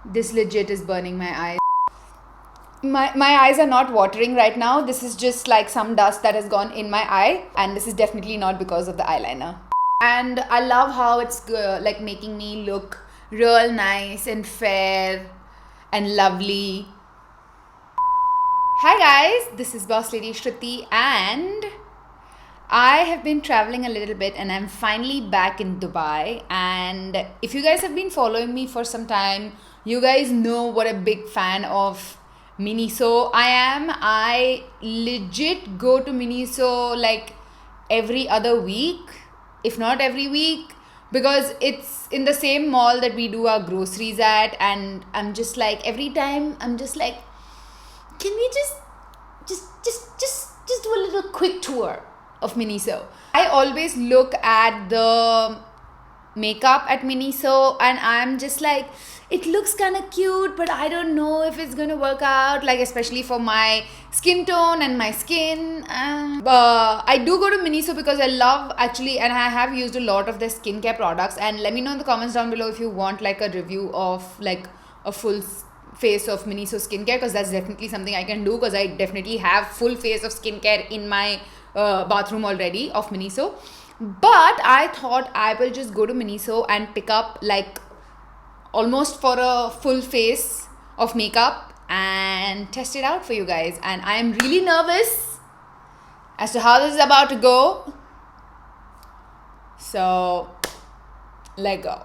This legit is burning my eyes. My eyes are not watering right now. This is just like some dust that has gone in my eye, and this is definitely not because of the eyeliner. And I love how it's like making me look real nice and fair and lovely. Hi guys, this is Bosslady Shruti and I have been traveling a little bit and I'm finally back in Dubai. And if you guys have been following me for some time, you guys know what a big fan of Miniso I am. I legit go to Miniso like every other week, if not every week, because it's in the same mall that we do our groceries at. And I'm just like, every time I'm just like, can we just do a little quick tour of Miniso? I always look at the makeup at Miniso and I'm just like, it looks kind of cute, but I don't know if it's gonna work out, like especially for my skin tone and my skin. I do go to Miniso because I love actually, and I have used a lot of their skincare products. And let me know in the comments down below if you want like a review of like a full face of Miniso skincare, because that's definitely something I can do, because I definitely have full face of skincare in my bathroom already of Miniso. But I thought I will just go to Miniso and pick up like almost for a full face of makeup and test it out for you guys. And I am really nervous as to how this is about to go. So let go.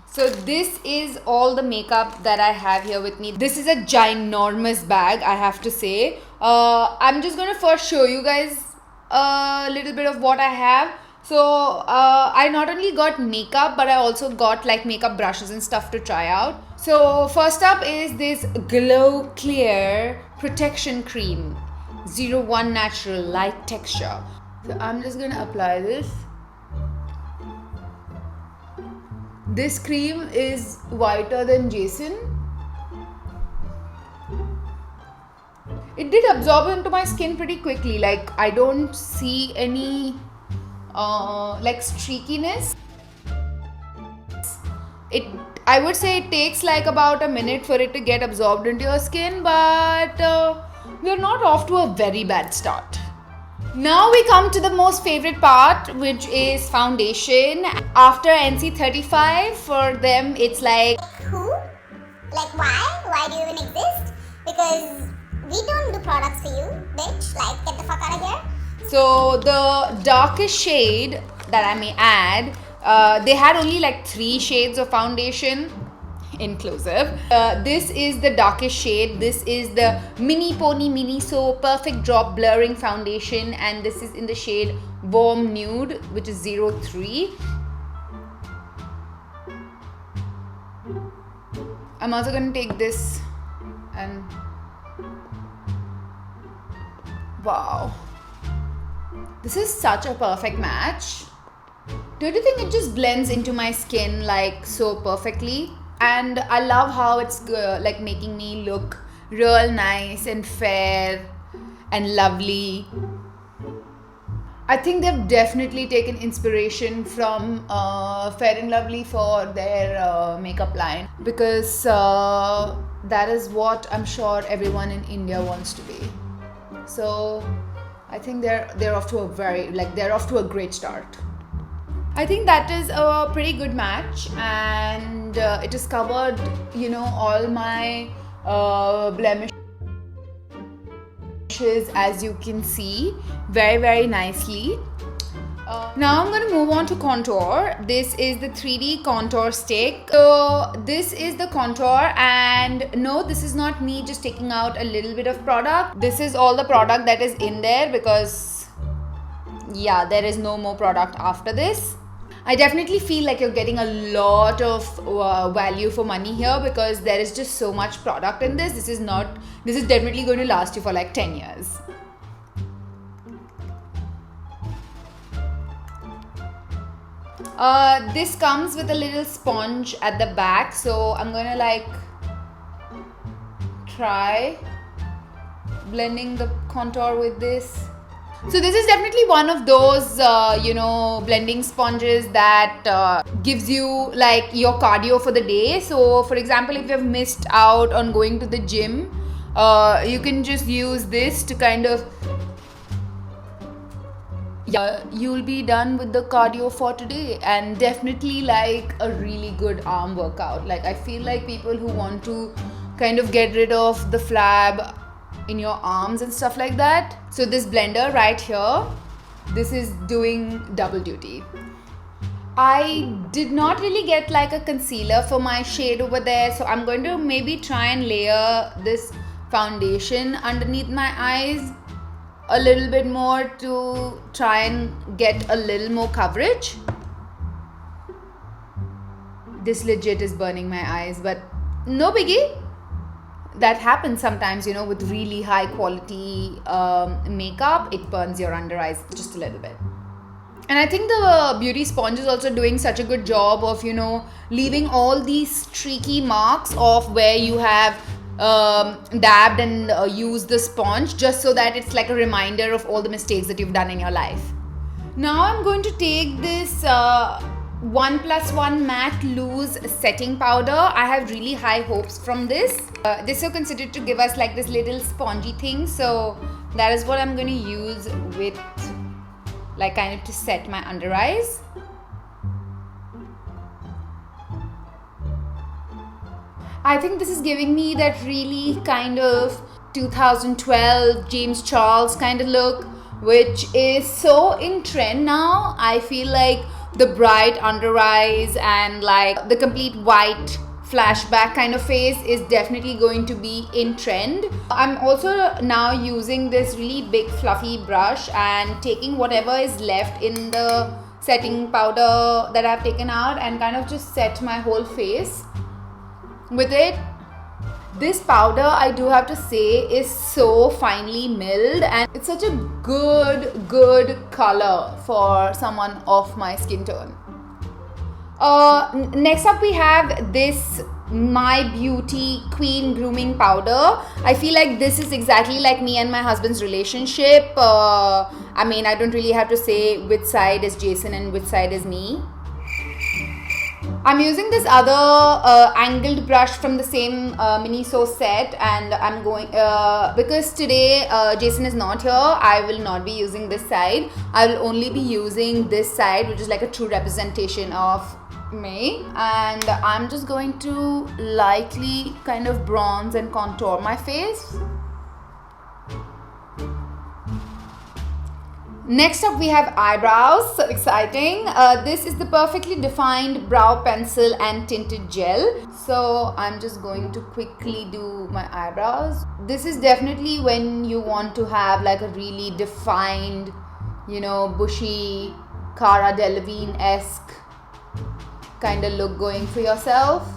So this is all the makeup that I have here with me. This is a ginormous bag, I have to say. I'm just going to first show you guys a little bit of what I have. So I not only got makeup, but I also got like makeup brushes and stuff to try out. So first up is this Glow Clear Protection Cream, 01 Natural Light Texture. So I'm just going to apply this. This cream is whiter than Jason. It did absorb into my skin pretty quickly. Like I don't see any like streakiness. I would say it takes like about a minute for it to get absorbed into your skin, but we're not off to a very bad start. Now we come to the most favorite part, which is foundation. After NC35, for them it's like, who? Like why? Why do you even exist? Because we don't do products for you, bitch. Like, get the fuck out of here. So the darkest shade that I may add, they had only like 3 shades of foundation, inclusive. This is the darkest shade. This is the Mini Pony Miniso Perfect Drop Blurring Foundation, and this is in the shade Warm Nude, which is 03. I'm also going to take this and wow, this is such a perfect match. Don't you think it just blends into my skin like so perfectly? And I love how it's like making me look real nice and fair and lovely. I think they've definitely taken inspiration from Fair and Lovely for their makeup line, because that is what I'm sure everyone in India wants to be. So I think they're off to a great start. I think that is a pretty good match, and it has covered, you know, all my blemishes, as you can see, very nicely. Now I'm going to move on to contour. This is the 3D contour stick. So this is the contour, and no, this is not me just taking out a little bit of product. This is all the product that is in there, because yeah, there is no more product after this. I definitely feel like you're getting a lot of value for money here, because there is just so much product in this. This is definitely going to last you for like 10 years. This comes with a little sponge at the back, so I'm gonna like try blending the contour with this. So this is definitely one of those, blending sponges that gives you like your cardio for the day. So for example, if you have missed out on going to the gym, you can just use this to kind of, you'll be done with the cardio for today, and definitely like a really good arm workout. Like I feel like people who want to kind of get rid of the flab in your arms and stuff like that. So this blender right here, this is doing double duty. I did not really get like a concealer for my shade over there, so I'm going to maybe try and layer this foundation underneath my eyes a little bit more to try and get a little more coverage. This legit is burning my eyes, but no biggie. That happens sometimes, with really high quality makeup. It burns your under eyes just a little bit. And I think the beauty sponge is also doing such a good job of, leaving all these streaky marks of where you have dabbed and used the sponge, just so that it's like a reminder of all the mistakes that you've done in your life. Now I'm going to take this 1+1 matte loose setting powder. I have really high hopes from this. This is considered to give us like this little spongy thing, so that is what I'm going to use with like kind of to set my under eyes. I think this is giving me that really kind of 2012 James Charles kind of look, which is so in trend now. I feel like the bright under eyes and like the complete white flashback kind of face is definitely going to be in trend. I'm also now using this really big fluffy brush and taking whatever is left in the setting powder that I've taken out and kind of just set my whole face with it. This powder, I do have to say, is so finely milled and it's such a good color for someone of my skin tone. Next up we have this My Beauty Queen Grooming Powder. I feel like this is exactly like me and my husband's relationship. I don't really have to say which side is Jason and which side is me. I'm using this other angled brush from the same Miniso set, and I'm going because today Jason is not here. I will not be using this side. I will only be using this side, which is like a true representation of me, and I'm just going to lightly kind of bronze and contour my face. Next up we have eyebrows. So exciting. This is the perfectly defined brow pencil and tinted gel. So I'm just going to quickly do my eyebrows. This is definitely when you want to have like a really defined, bushy Cara Delevingne-esque kind of look going for yourself.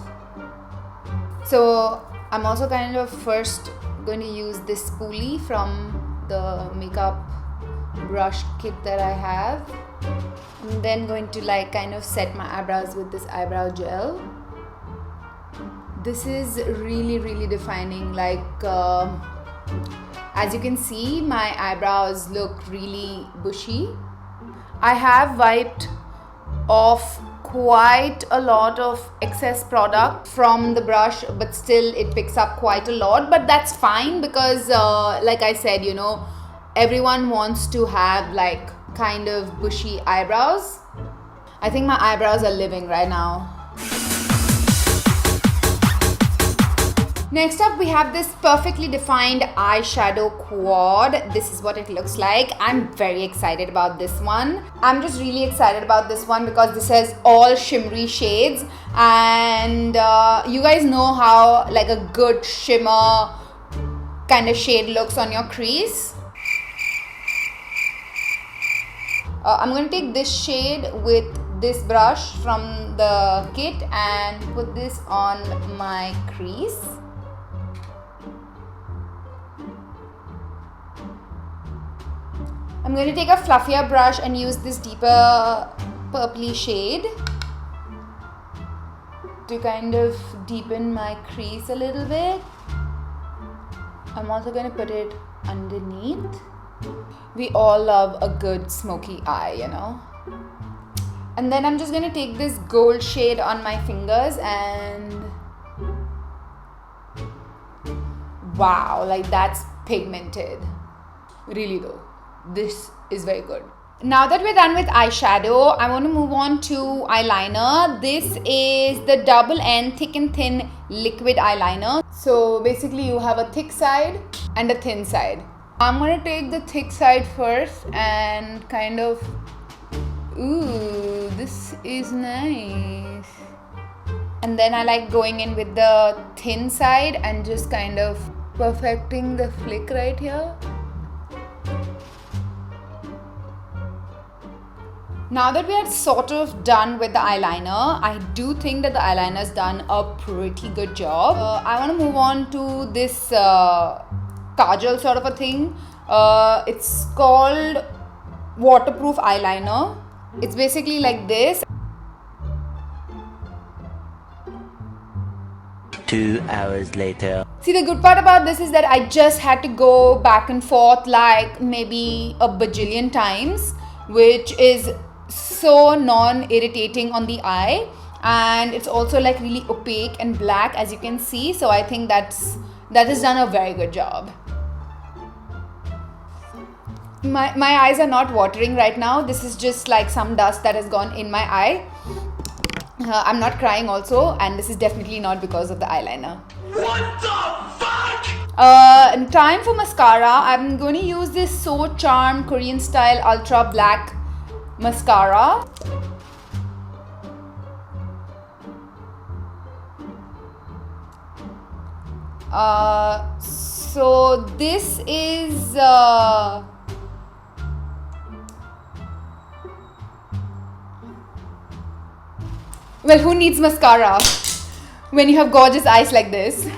So I'm also kind of first going to use this spoolie from the makeup brush kit that I have. I'm then going to like kind of set my eyebrows with this eyebrow gel. This is really defining. Like as you can see, my eyebrows look really bushy. I have wiped off quite a lot of excess product from the brush, but still it picks up quite a lot, but that's fine because like I said, everyone wants to have like kind of bushy eyebrows. I think my eyebrows are living right now. Next up we have this perfectly defined eyeshadow quad. This is what it looks like. I'm very excited about this one. I'm just really excited about this one because this has all shimmery shades, and you guys know how like a good shimmer kind of shade looks on your crease. I'm going to take this shade with this brush from the kit and put this on my crease. I'm going to take a fluffier brush and use this deeper purpley shade to kind of deepen my crease a little bit. I'm also going to put it underneath. We all love a good smoky eye, you know. And then I'm just going to take this gold shade on my fingers and wow, like that's pigmented. Really though, this is very good. Now that we're done with eyeshadow, I want to move on to eyeliner. This is the Double N Thick and Thin Liquid Eyeliner. So basically you have a thick side and a thin side. I'm going to take the thick side first and kind of, ooh, this is nice. And then I like going in with the thin side and just kind of perfecting the flick right here. Now that we are sort of done with the eyeliner, I do think that the eyeliner has done a pretty good job. I want to move on to this kajal sort of a thing. It's called waterproof eyeliner. It's basically like this. 2 hours later. See, the good part about this is that I just had to go back and forth like maybe a bajillion times, which is so non-irritating on the eye, and it's also like really opaque and black, as you can see. So I think that has done a very good job. My eyes are not watering right now. This is just like some dust that has gone in my eye. I'm not crying also, and this is definitely not because of the eyeliner. What the fuck? Time for mascara. I'm going to use this So Charm Korean style ultra black mascara. So this is well, who needs mascara when you have gorgeous eyes like this?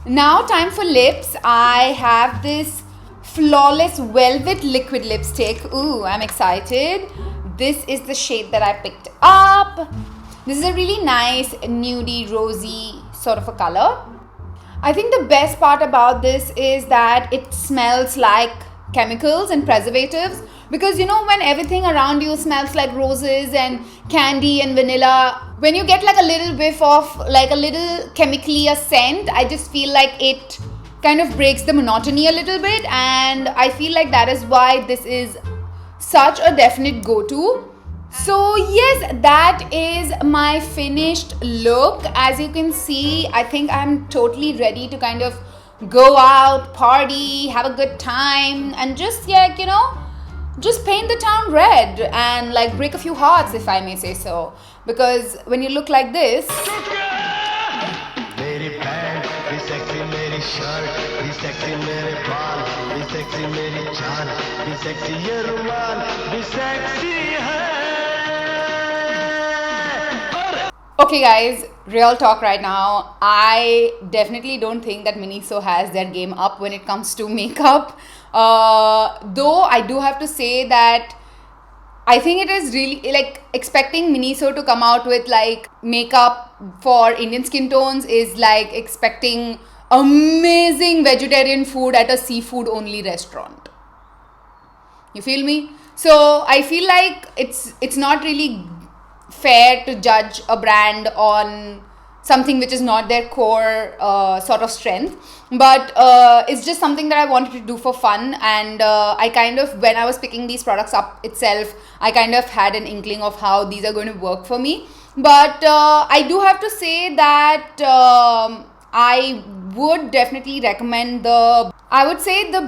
Now time for lips. I have this Flawless Velvet Liquid Lipstick. Ooh, I'm excited. This is the shade that I picked up. This is a really nice nudie rosy sort of a color. I think the best part about this is that it smells like chemicals and preservatives, because you know when everything around you smells like roses and candy and vanilla, when you get like a little whiff of like a little chemically a scent, I just feel like it kind of breaks the monotony a little bit, and I feel like that is why this is such a definite go-to. So yes, that is my finished look. As you can see, I think I'm totally ready to kind of go out, party, have a good time, and just you know, just paint the town red and like break a few hearts, if I may say so. Because when you look like this, okay guys, real talk right now, I definitely don't think that Miniso has their game up when it comes to makeup. Though I do have to say that I think it is really like expecting Miniso to come out with like makeup for Indian skin tones is like expecting amazing vegetarian food at a seafood only restaurant. You feel me? So I feel like it's not really fair to judge a brand on something which is not their core sort of strength, but it's just something that I wanted to do for fun. And I kind of, when I was picking these products up itself, I kind of had an inkling of how these are going to work for me. But I do have to say that I would definitely recommend the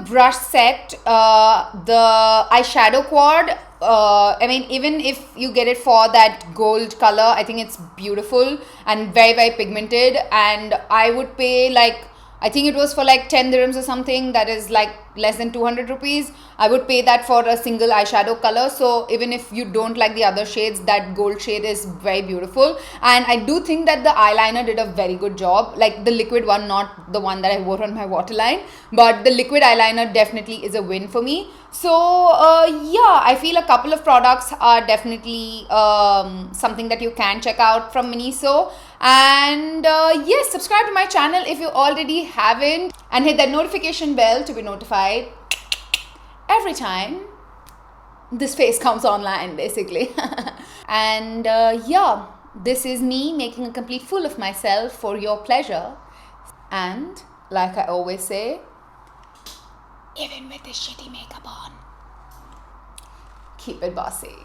brush set, the eyeshadow quad. I mean, even if you get it for that gold color, I think it's beautiful and very, very pigmented. And I would pay like, I think it was for like 10 dirhams or something, that is like less than 200 rupees. I would pay that for a single eyeshadow color. So even if you don't like the other shades, that gold shade is very beautiful. And I do think that the eyeliner did a very good job, like the liquid one, not the one that I wore on my waterline, but the liquid eyeliner definitely is a win for me. So yeah, I feel a couple of products are definitely something that you can check out from Miniso. And yes, subscribe to my channel if you already haven't, and hit that notification bell to be notified every time this face comes online, basically. And yeah, this is me making a complete fool of myself for your pleasure. And like I always say, even with this shitty makeup on, keep it bossy.